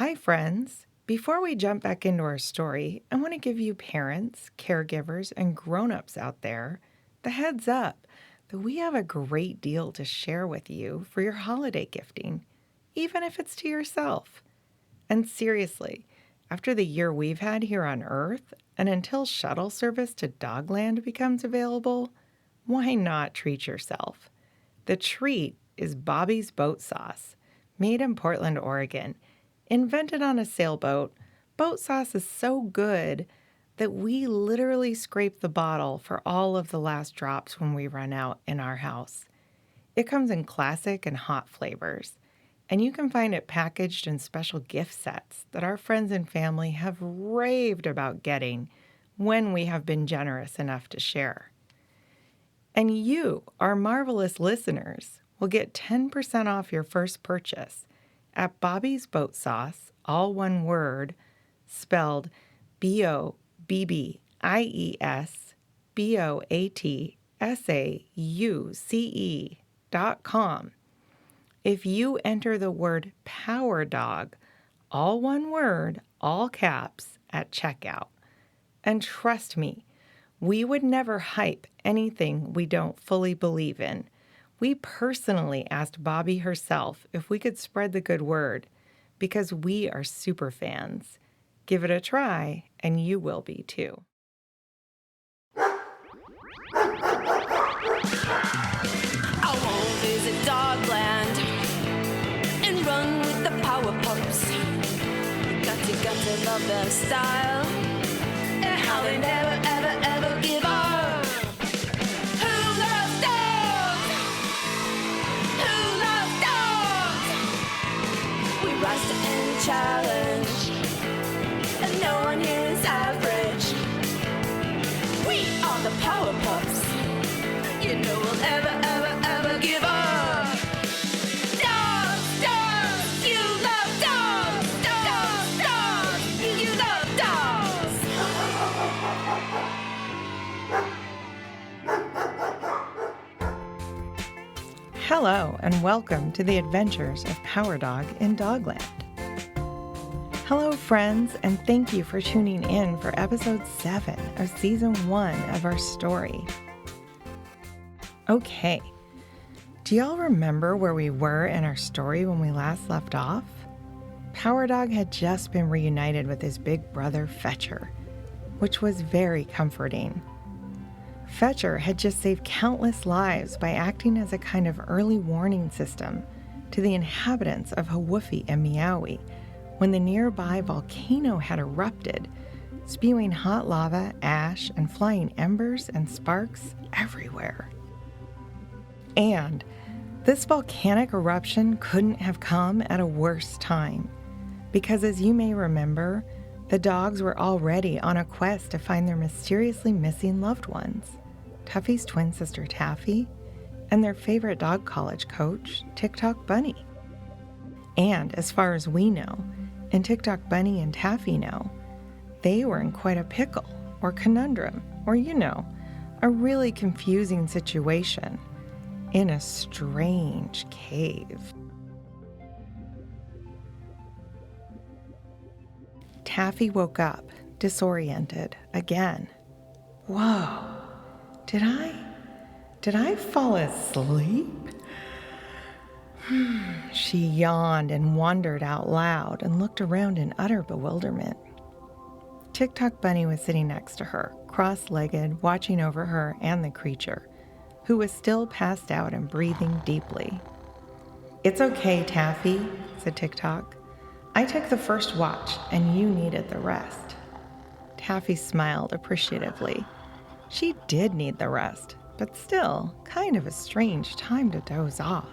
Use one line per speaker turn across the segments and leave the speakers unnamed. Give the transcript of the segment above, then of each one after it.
Hi, friends. Before we jump back into our story, I want to give you parents, caregivers, and grown-ups out there the heads up that we have a great deal to share with you for your holiday gifting, even if it's to yourself. And seriously, after the year we've had here on Earth, and until shuttle service to Dogland becomes available, why not treat yourself? The treat is Bobby's Boat Sauce, made in Portland, Oregon. Invented on a sailboat, boat sauce is so good that we literally scrape the bottle for all of the last drops when we run out in our house. It comes in classic and hot flavors, and you can find it packaged in special gift sets that our friends and family have raved about getting when we have been generous enough to share. And you, our marvelous listeners, will get 10% off your first purchase at Bobby's Boat Sauce, all one word, spelled BOBBIESBOATSAUCE.com. If you enter the word Power Dog, all one word, all caps, at checkout. And trust me, we would never hype anything we don't fully believe in. We personally asked Bobby herself if we could spread the good word because we are super fans. Give it a try, and you will be too.
I won't visit Dogland and run with the power pups. Got to love their style and how they never, ever, ever give up. Rise to any challenge, and no one here is average. We are the Power Pups. You know we'll ever, ever, ever give up. Dogs, dogs, you love dogs. Dogs, dogs, you love dogs.
Hello, and welcome to the adventures of Power Dog in Dogland. Hello, friends, and thank you for tuning in for episode 7 of season 1 of our story. Okay, do y'all remember where we were in our story when we last left off? Power Dog had just been reunited with his big brother, Fetcher, which was very comforting. Fetcher had just saved countless lives by acting as a kind of early warning system to the inhabitants of Hawoofie and Meowie when the nearby volcano had erupted, spewing hot lava, ash, and flying embers and sparks everywhere. And this volcanic eruption couldn't have come at a worse time, because as you may remember, the dogs were already on a quest to find their mysteriously missing loved ones. Tuffy's twin sister Taffy, and their favorite dog college coach, TikTok Bunny. And as far as we know, and TikTok Bunny and Taffy know, they were in quite a pickle, or conundrum, or a really confusing situation in a strange cave. Taffy woke up, disoriented, again. Whoa. Did I fall asleep? She yawned and wondered out loud and looked around in utter bewilderment. TikTok Bunny was sitting next to her, cross-legged, watching over her and the creature, who was still passed out and breathing deeply. "It's okay, Taffy," said TikTok. "I took the first watch and you needed the rest." Taffy smiled appreciatively. She did need the rest, but still, kind of a strange time to doze off.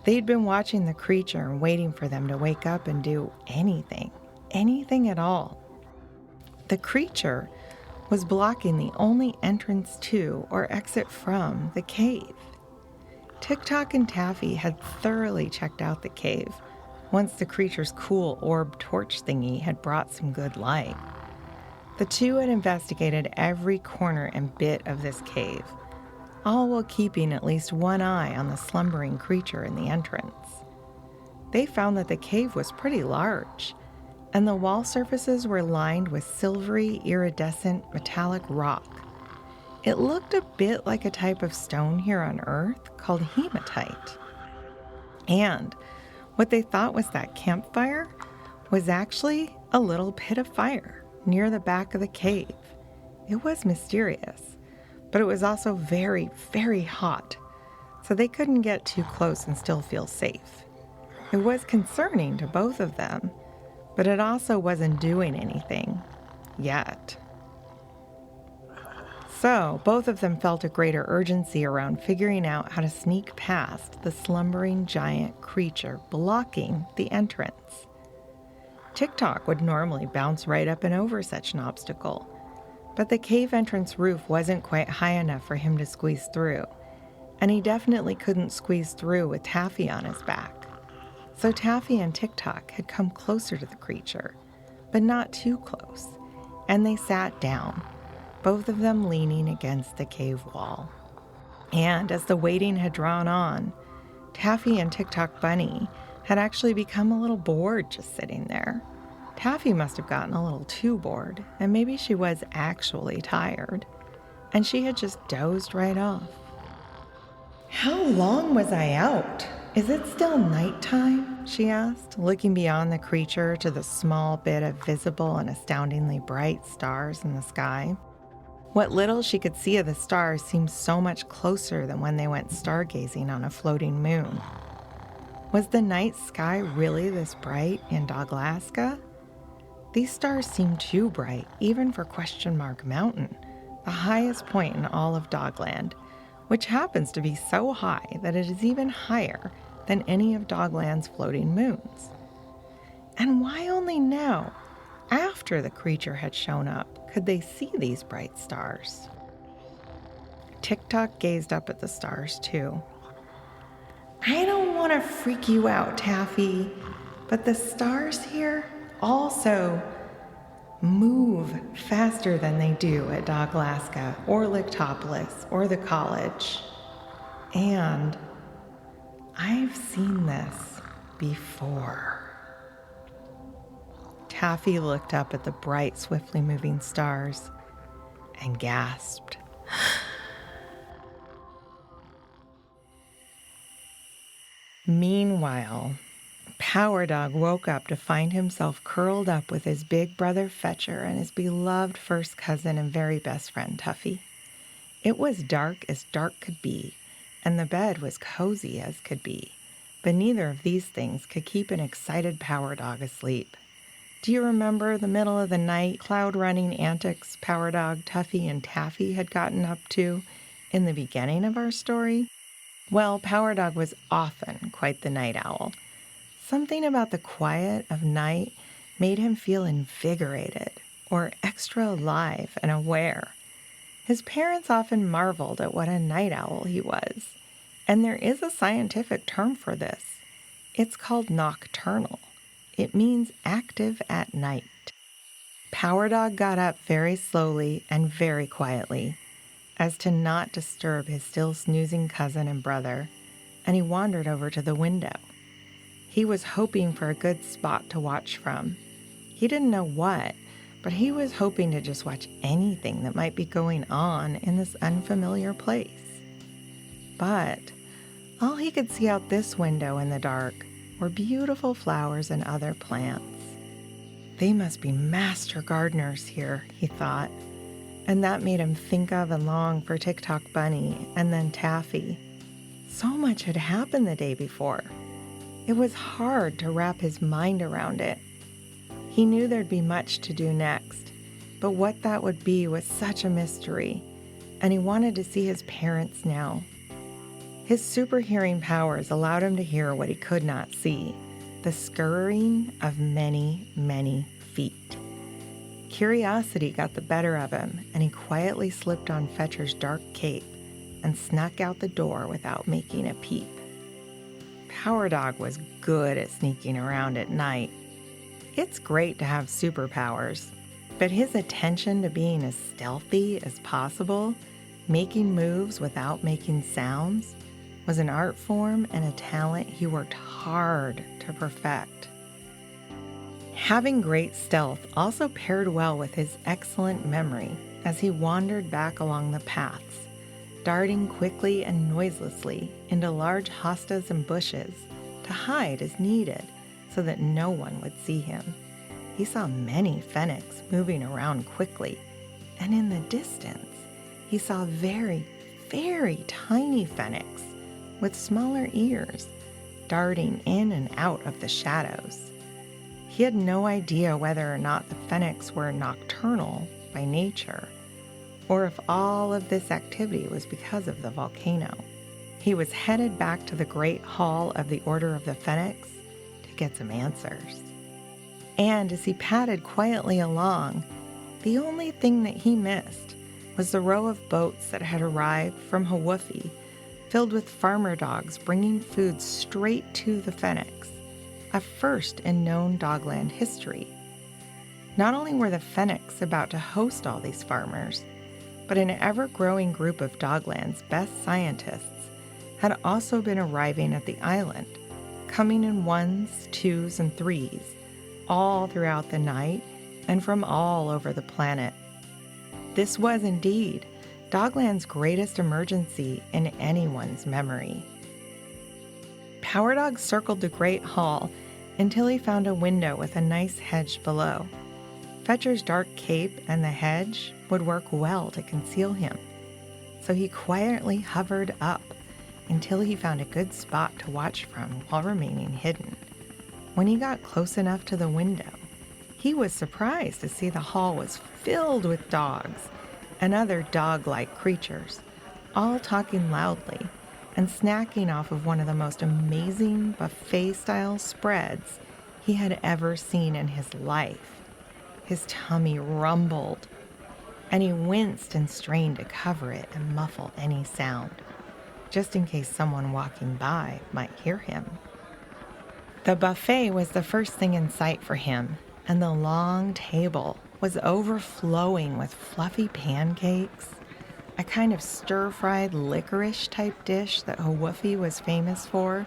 They'd been watching the creature and waiting for them to wake up and do anything at all. The creature was blocking the only entrance to or exit from the cave. TikTok and Taffy had thoroughly checked out the cave once the creature's cool orb torch thingy had brought some good light. The two had investigated every corner and bit of this cave, all while keeping at least one eye on the slumbering creature in the entrance. they found that the cave was pretty large, and the wall surfaces were lined with silvery, iridescent, metallic rock. It looked a bit like a type of stone here on Earth called hematite. And what they thought was that campfire was actually a little pit of fire near the back of the cave. It was mysterious, but it was also very, very hot, so they couldn't get too close and still feel safe. It was concerning to both of them, but it also wasn't doing anything yet. So both of them felt a greater urgency around figuring out how to sneak past the slumbering giant creature blocking the entrance. TikTok would normally bounce right up and over such an obstacle, but the cave entrance roof wasn't quite high enough for him to squeeze through, and he definitely couldn't squeeze through with Taffy on his back. So Taffy and TikTok had come closer to the creature, but not too close, and they sat down, both of them leaning against the cave wall. And as the waiting had drawn on, Taffy and TikTok Bunny had actually become a little bored just sitting there. Taffy must have gotten a little too bored, and maybe she was actually tired, and she had just dozed right off. "How long was I out? Is it still nighttime?" she asked, looking beyond the creature to the small bit of visible and astoundingly bright stars in the sky. What little she could see of the stars seemed so much closer than when they went stargazing on a floating moon. Was the night sky really this bright in Doglaska? These stars seemed too bright, even for Question Mark Mountain, the highest point in all of Dogland, which happens to be so high that it is even higher than any of Dogland's floating moons. And why only now, after the creature had shown up, could they see these bright stars? TikTok gazed up at the stars too. "I don't want to freak you out, Taffy, but the stars here also move faster than they do at Doglaska or Lictopolis or the college. And I've seen this before." Taffy looked up at the bright, swiftly moving stars and gasped. Meanwhile, Power Dog woke up to find himself curled up with his big brother Fetcher and his beloved first cousin and very best friend Tuffy. It was dark as dark could be, and the bed was cozy as could be, but neither of these things could keep an excited Power Dog asleep. Do you remember the middle of the night cloud-running antics Power Dog, Tuffy, and Taffy had gotten up to in the beginning of our story? Well, Power Dog was often quite the night owl. Something about the quiet of night made him feel invigorated or extra alive and aware. His parents often marveled at what a night owl he was, and there is a scientific term for this. It's called nocturnal. It means active at night. Power Dog got up very slowly and very quietly, as to not disturb his still snoozing cousin and brother, and he wandered over to the window. He was hoping for a good spot to watch from. He didn't know what, but he was hoping to just watch anything that might be going on in this unfamiliar place. But all he could see out this window in the dark were beautiful flowers and other plants. They must be master gardeners here, he thought, and that made him think of and long for TikTok Bunny and then Taffy. So much had happened the day before. It was hard to wrap his mind around it. He knew there'd be much to do next, but what that would be was such a mystery, and he wanted to see his parents now. His super hearing powers allowed him to hear what he could not see, the scurrying of many, many feet. Curiosity got the better of him, and he quietly slipped on Fetcher's dark cape and snuck out the door without making a peep. Power Dog was good at sneaking around at night. It's great to have superpowers, but his attention to being as stealthy as possible, making moves without making sounds, was an art form and a talent he worked hard to perfect. Having great stealth also paired well with his excellent memory as he wandered back along the paths, darting quickly and noiselessly into large hostas and bushes to hide as needed so that no one would see him. He saw many fennecs moving around quickly, and in the distance, he saw very, very tiny fennecs with smaller ears darting in and out of the shadows. He had no idea whether or not the fennecs were nocturnal by nature, or if all of this activity was because of the volcano. He was headed back to the Great Hall of the Order of the Phoenix to get some answers. And as he padded quietly along, the only thing that he missed was the row of boats that had arrived from Hawaii, filled with farmer dogs bringing food straight to the Phoenix, a first in known dogland history. Not only were the Phoenix about to host all these farmers, but an ever-growing group of Dogland's best scientists had also been arriving at the island, coming in 1s, 2s, and 3s, all throughout the night and from all over the planet. This was indeed Dogland's greatest emergency in anyone's memory. Power Dog circled the Great Hall until he found a window with a nice hedge below. Fetcher's dark cape and the hedge would work well to conceal him, so he quietly hovered up until he found a good spot to watch from while remaining hidden. When he got close enough to the window, he was surprised to see the hall was filled with dogs and other dog-like creatures, all talking loudly and snacking off of one of the most amazing buffet-style spreads he had ever seen in his life. His tummy rumbled, and he winced and strained to cover it and muffle any sound, just in case someone walking by might hear him. The buffet was the first thing in sight for him, and the long table was overflowing with fluffy pancakes, a kind of stir-fried licorice-type dish that Hawaii was famous for,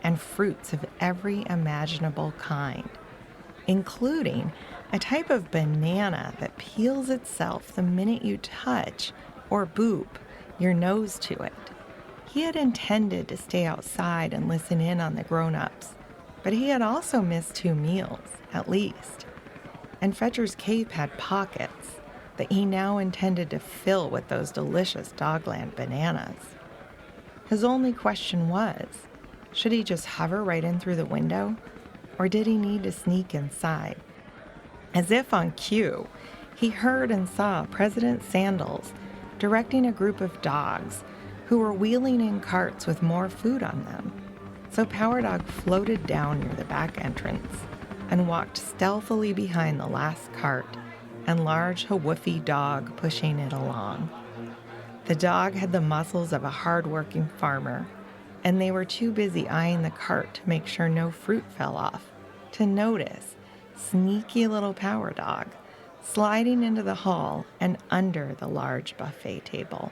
and fruits of every imaginable kind, including a type of banana that peels itself the minute you touch or boop your nose to it. He had intended to stay outside and listen in on the grown-ups, but he had also missed 2 meals, at least. And Fetcher's cape had pockets that he now intended to fill with those delicious Dogland bananas. His only question was, should he just hover right in through the window, or did he need to sneak inside? As if on cue, he heard and saw President Sandals directing a group of dogs who were wheeling in carts with more food on them. So Power Dog floated down near the back entrance and walked stealthily behind the last cart and large Hawaii dog pushing it along. The dog had the muscles of a hard-working farmer, and they were too busy eyeing the cart to make sure no fruit fell off to notice sneaky little Power Dog sliding into the hall and under the large buffet table.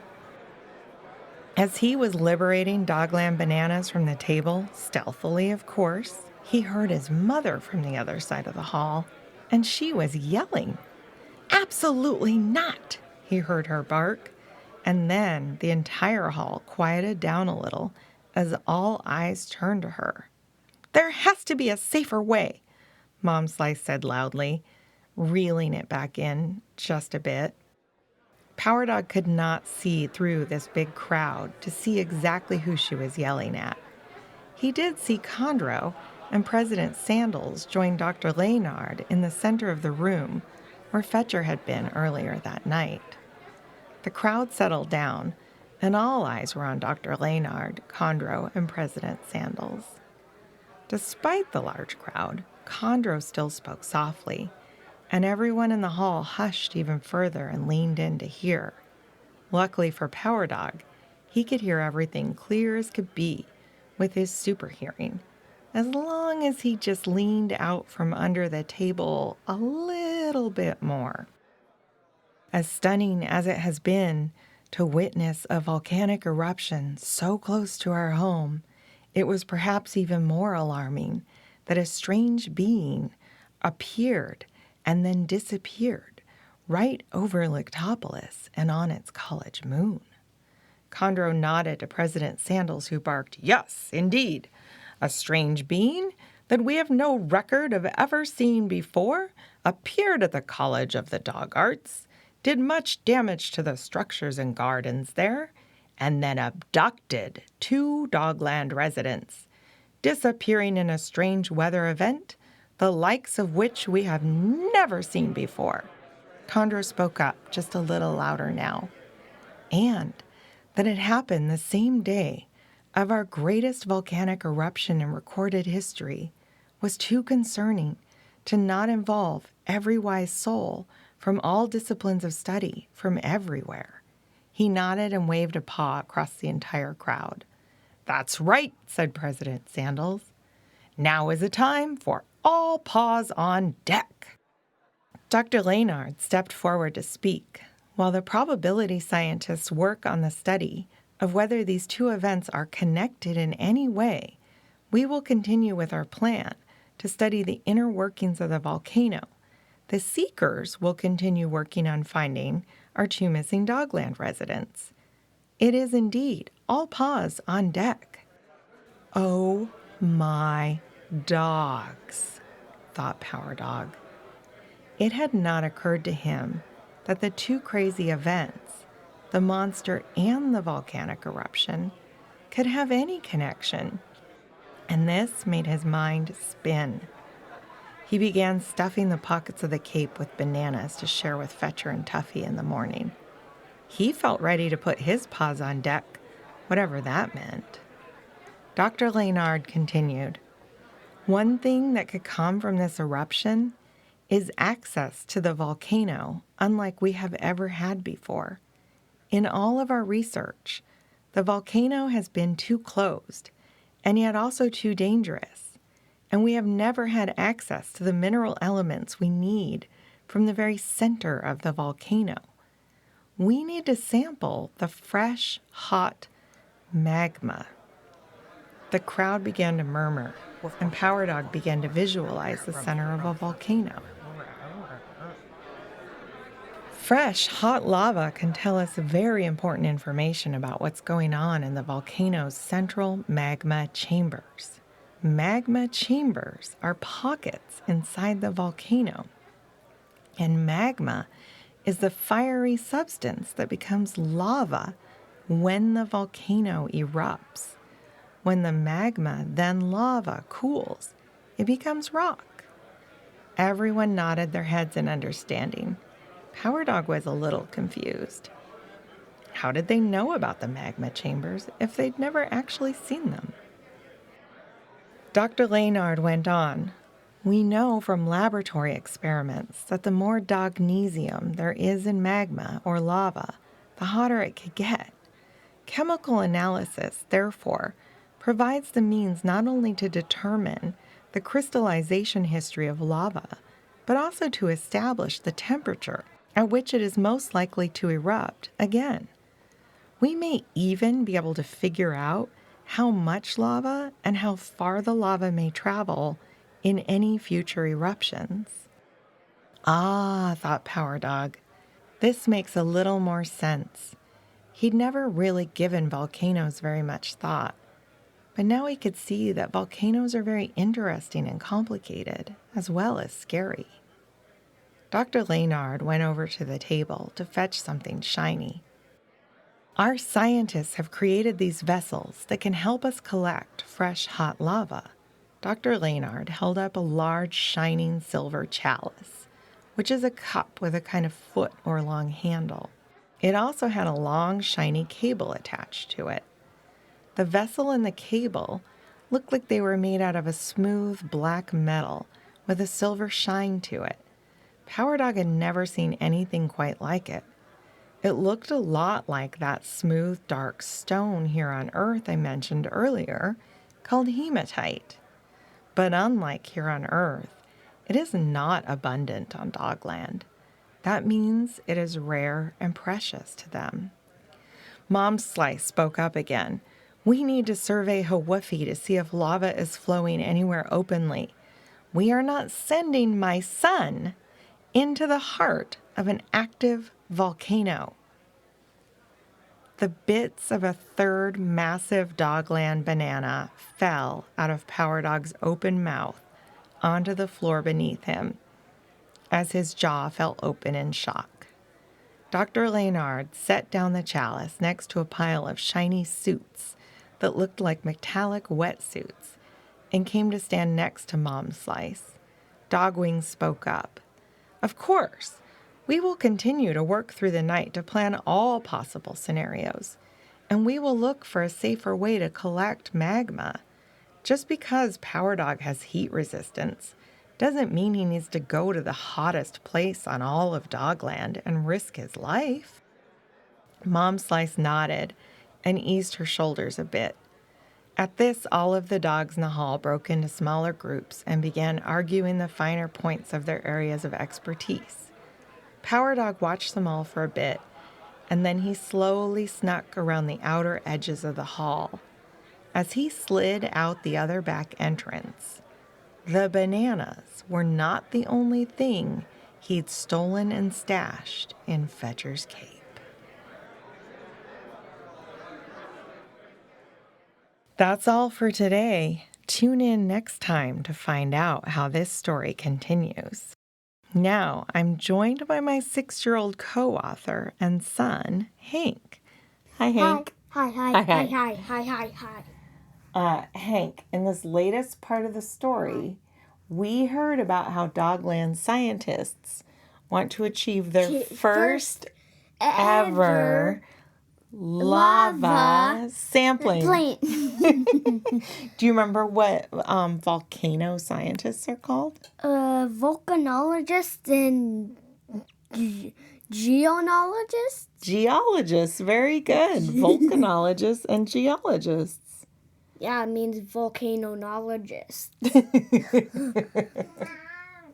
As he was liberating Dogland bananas from the table, stealthily of course, he heard his mother from the other side of the hall, and she was yelling. "Absolutely not!" he heard her bark, and then the entire hall quieted down a little as all eyes turned to her. "There has to be a safer way," Mom Slice said loudly, reeling it back in just a bit. Power Dog could not see through this big crowd to see exactly who she was yelling at. He did see Condro and President Sandals join Dr. Leonard in the center of the room where Fetcher had been earlier that night. The crowd settled down, and all eyes were on Dr. Leonard, Condro, and President Sandals. Despite the large crowd, Condro still spoke softly, and everyone in the hall hushed even further and leaned in to hear. Luckily for Power Dog, he could hear everything clear as could be with his super hearing, as long as he just leaned out from under the table a little bit more. As stunning as it has been To witness a volcanic eruption so close to our home, it was perhaps even more alarming that a strange being appeared and then disappeared right over Lictopolis and on its college moon. Condro nodded to President Sandals, who barked, "Yes, indeed, a strange being that we have no record of ever seeing before appeared at the College of the Dog Arts, did much damage to the structures and gardens there, and then abducted 2 Dogland residents, disappearing in a strange weather event, the likes of which we have never seen before." Condro spoke up just a little louder now. And that it happened the same day of our greatest volcanic eruption in recorded history was too concerning to not involve every wise soul from all disciplines of study from everywhere. He nodded and waved a paw across the entire crowd. "That's right," said President Sandals. "Now is a time for all paws on deck." Dr. Laynard stepped forward to speak. While the probability scientists work on the study of whether these 2 events are connected in any way, we will continue with our plan to study the inner workings of the volcano. The seekers will continue working on finding our 2 missing Dogland residents. It is indeed all paws on deck. Oh my dogs, thought Power Dog. It had not occurred to him that the 2 crazy events, the monster and the volcanic eruption, could have any connection, and this made his mind spin. He began stuffing the pockets of the cape with bananas to share with Fetcher and Tuffy in the morning. He felt ready to put his paws on deck, whatever that meant. Dr. Laynard continued, "One thing that could come from this eruption is access to the volcano unlike we have ever had before. In all of our research, the volcano has been too closed and yet also too dangerous, and we have never had access to the mineral elements we need from the very center of the volcano. We need to sample the fresh, hot magma." The crowd began to murmur, and Power Dog began to visualize the center of a volcano. Fresh, hot lava can tell us very important information about what's going on in the volcano's central magma chambers. Magma chambers are pockets inside the volcano, and magma is the fiery substance that becomes lava when the volcano erupts. When the magma, then lava, cools, it becomes rock. Everyone nodded their heads in understanding. Power Dog was a little confused. How did they know about the magma chambers if they'd never actually seen them? Dr. Laynard went on. "We know from laboratory experiments that the more dognesium there is in magma or lava, the hotter it could get. Chemical analysis, therefore, provides the means not only to determine the crystallization history of lava, but also to establish the temperature at which it is most likely to erupt again. We may even be able to figure out how much lava and how far the lava may travel in any future eruptions." Ah, thought Power Dog, this makes a little more sense. He'd never really given volcanoes very much thought, but now he could see that volcanoes are very interesting and complicated, as well as scary. Dr. Laynard went over to the table to fetch something shiny. "Our scientists have created these vessels that can help us collect fresh, hot lava." Dr. Laynard held up a large, shining silver chalice, which is a cup with a kind of foot or long handle. It also had a long, shiny cable attached to it. The vessel and the cable looked like they were made out of a smooth, black metal with a silver shine to it. Power Dog had never seen anything quite like it. It looked a lot like that smooth, dark stone here on Earth I mentioned earlier, called hematite. But unlike here on Earth, it is not abundant on Dogland. That means it is rare and precious to them. Mom Slice spoke up again. We need to survey Hawaii to see if lava is flowing anywhere openly. We are not sending my son into the heart of an active volcano. The bits of a third massive Dogland banana fell out of Power Dog's open mouth onto the floor beneath him as his jaw fell open in shock. Dr. Leonard set down the chalice next to a pile of shiny suits that looked like metallic wetsuits and came to stand next to Mom Slice. Dogwing spoke up. Of course, we will continue to work through the night to plan all possible scenarios, and we will look for a safer way to collect magma. Just because Power Dog has heat resistance doesn't mean he needs to go to the hottest place on all of Dogland and risk his life. Mom Slice nodded and eased her shoulders a bit. At this, all of the dogs in the hall broke into smaller groups and began arguing the finer points of their areas of expertise. Power Dog watched them all for a bit, and then he slowly snuck around the outer edges of the hall. As he slid out the other back entrance, the bananas were not the only thing he'd stolen and stashed in Fetcher's cape. That's all for today. Tune in next time to find out how this story continues. Now, I'm joined by my 6-year-old co-author and son, Hank. Hi, Hank.
Hi.
Hank, in this latest part of the story, we heard about how Dogland scientists want to achieve their first ever lava sampling. Do you remember what volcano scientists are called?
Volcanologists and geologists?
Geologists, very good. Volcanologists and geologists.
Yeah, it means volcanonologists.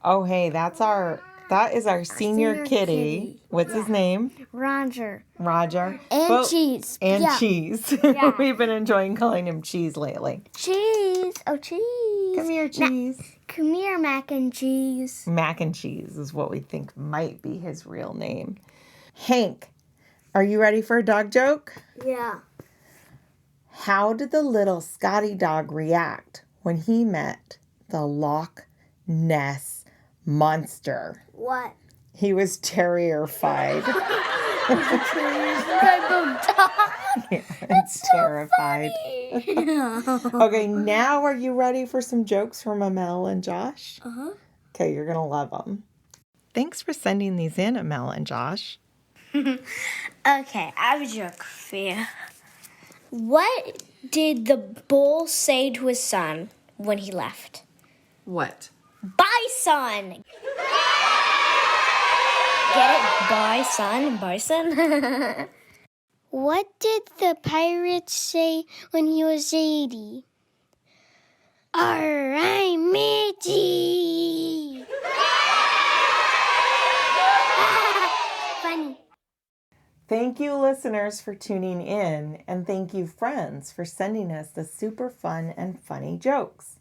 Oh, hey, that is our senior kitty. What's his name?
Roger.
And
Cheese.
And
Yeah.
Cheese.
Yeah.
We've been enjoying calling him Cheese lately.
Cheese. Oh, cheese.
Come here, Cheese.
Come here, mac and cheese.
Mac and Cheese is what we think might be his real name. Hank, are you ready for a dog joke?
Yeah.
How did the little Scotty dog react when he met the Loch Ness Monster?
What?
He was terrified. It's terrified. Okay, now are you ready for some jokes from Amel and Josh?
Uh-huh.
Okay, you're going to love them. Thanks for sending these in, Amel and Josh.
Okay, I have a joke for you. What did the bull say to his son when he left?
What?
Bye, son! Get it? Bison? Bison? What did the pirate say when he was 80? Alright, matey! Funny.
Thank you, listeners, for tuning in, and thank you, friends, for sending us the super fun and funny jokes.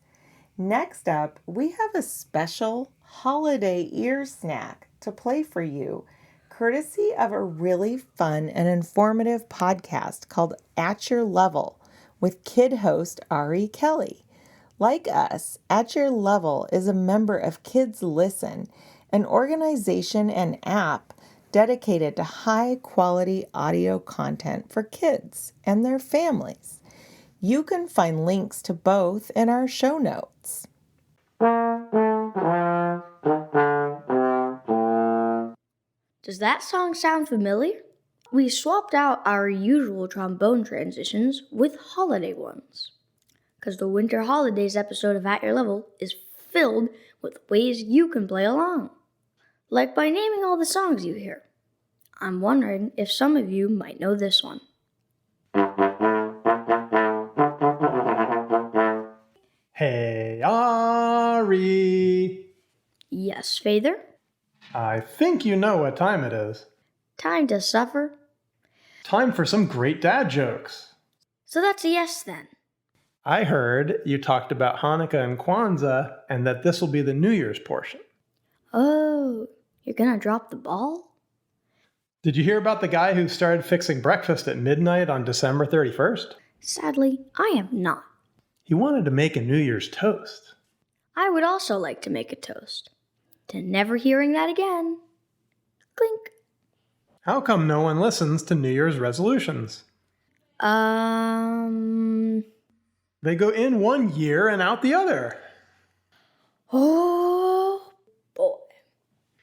Next up, we have a special holiday ear snack to play for you, courtesy of a really fun and informative podcast called At Your Level with kid host Ari Kelly. Like us, At Your Level is a member of Kids Listen, an organization and app dedicated to high-quality audio content for kids and their families. You can find links to both in our show notes.
Does that song sound familiar? We swapped out our usual trombone transitions with holiday ones, because the Winter Holidays episode of At Your Level is filled with ways you can play along, like by naming all the songs you hear. I'm wondering if some of you might know this one.
Hey, Ari!
Yes, Father?
I think you know what time it is.
Time to suffer?
Time for some great dad jokes.
So that's a yes then.
I heard you talked about Hanukkah and Kwanzaa and that this will be the New Year's portion.
Oh, you're gonna drop the ball?
Did you hear about the guy who started fixing breakfast at midnight on December 31st?
Sadly, I have not.
He wanted to make a New Year's toast.
I would also like to make a toast to never hearing that again. Clink.
How come no one listens to New Year's resolutions? They go in one year and out the other.
Oh, boy.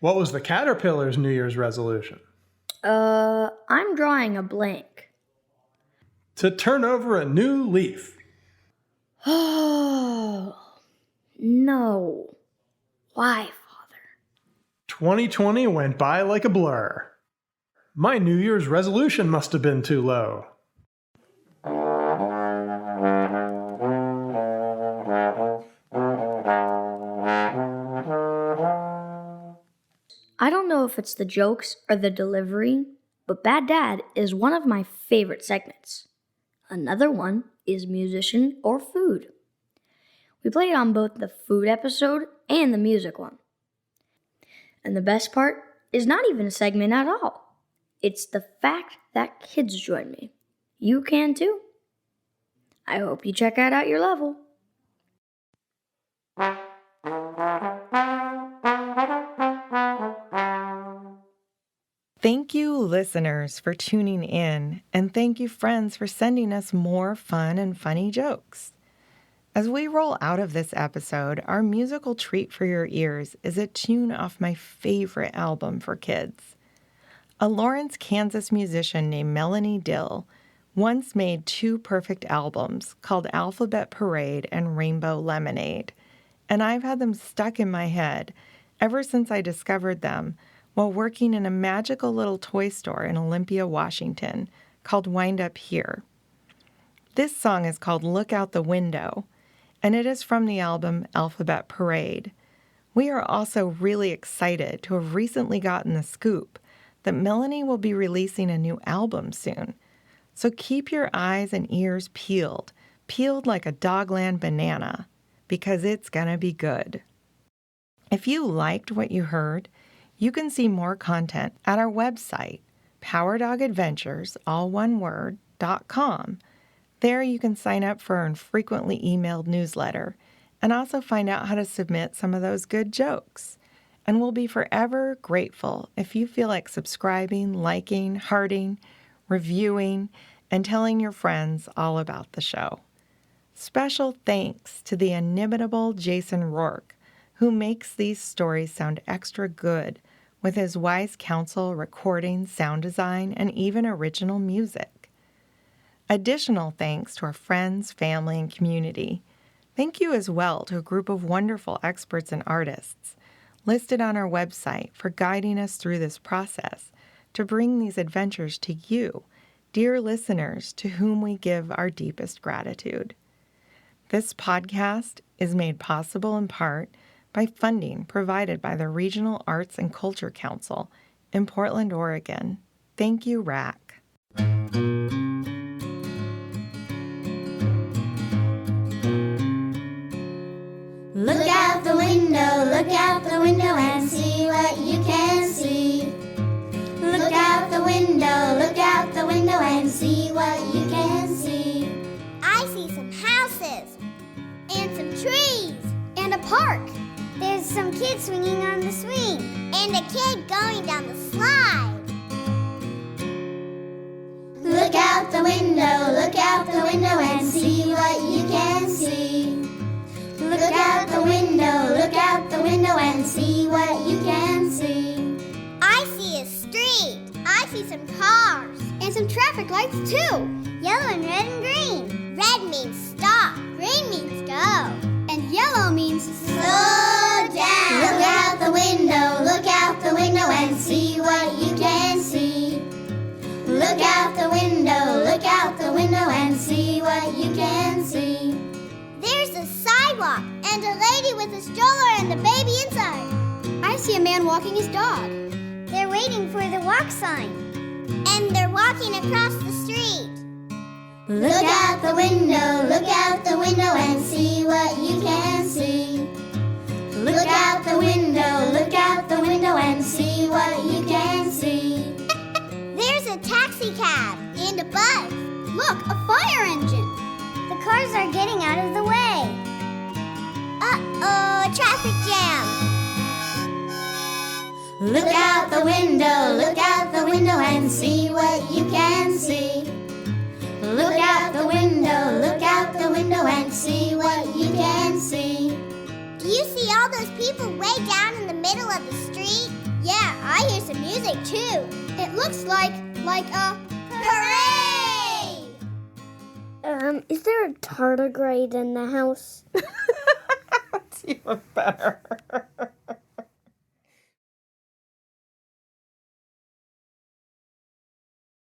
What was the caterpillar's New Year's resolution?
I'm drawing a blank.
To turn over a new leaf.
Oh, no. Why, Father?
2020 went by like a blur. My New Year's resolution must have been too low.
I don't know if it's the jokes or the delivery, but Bad Dad is one of my favorite segments. Another one is musician or food. We play it on both the food episode and the music one. And the best part is not even a segment at all. It's the fact that kids join me. You can too. I hope you check out At Your Level.
Thank you, listeners, for tuning in, and thank you, friends, for sending us more fun and funny jokes. As we roll out of this episode, our musical treat for your ears is a tune off my favorite album for kids. A Lawrence, Kansas musician named Melanie Dill once made two perfect albums called Alphabet Parade and Rainbow Lemonade, and I've had them stuck in my head ever since I discovered them while working in a magical little toy store in Olympia, Washington, called Wind Up Here. This song is called Look Out the Window, and it is from the album Alphabet Parade. We are also really excited to have recently gotten the scoop that Melanie will be releasing a new album soon. So keep your eyes and ears peeled like a Dogland banana, because it's gonna be good. If you liked what you heard, you can see more content at our website, PowerDogAdventures, all one word, .com. There you can sign up for our frequently emailed newsletter and also find out how to submit some of those good jokes. And we'll be forever grateful if you feel like subscribing, liking, hearting, reviewing, and telling your friends all about the show. Special thanks to the inimitable Jason Rourke, who makes these stories sound extra good with his wise counsel, recording, sound design, and even original music. Additional thanks to our friends, family, and community. Thank you as well to a group of wonderful experts and artists listed on our website for guiding us through this process to bring these adventures to you, dear listeners, to whom we give our deepest gratitude. This podcast is made possible in part by funding provided by the Regional Arts and Culture Council in Portland, Oregon. Thank you, RAC.
Look out the window and see what you can see. Look out the window and see what you can see.
I see some houses and some trees and a park. There's some kids swinging on the swing and a kid going down the slide.
Look out the window and see what you can see. Look out the window and see what you can see.
I see a street. I see some cars and some traffic lights too. Yellow and red and green. Red means stop. Green means go. And yellow means slow down.
Look out the window and see what you can see. Look out the window and see what you can see.
There's a sidewalk and a lady with a stroller and a baby inside. I see a man walking his dog. They're waiting for the walk sign. And they're walking across the street.
Look out the window and see what you can see. Look out the window and see what you can see.
There's a taxi cab and a bus. Look, a fire engine. The cars are getting out of the way. Uh-oh, a traffic jam.
Look out the window and see what you can see. Look out the window and see what you can see.
Do you see all those people way down in the middle of the street? Yeah, I hear some music too. It looks like a parade!
Is there a tardigrade in the house?
That's even better.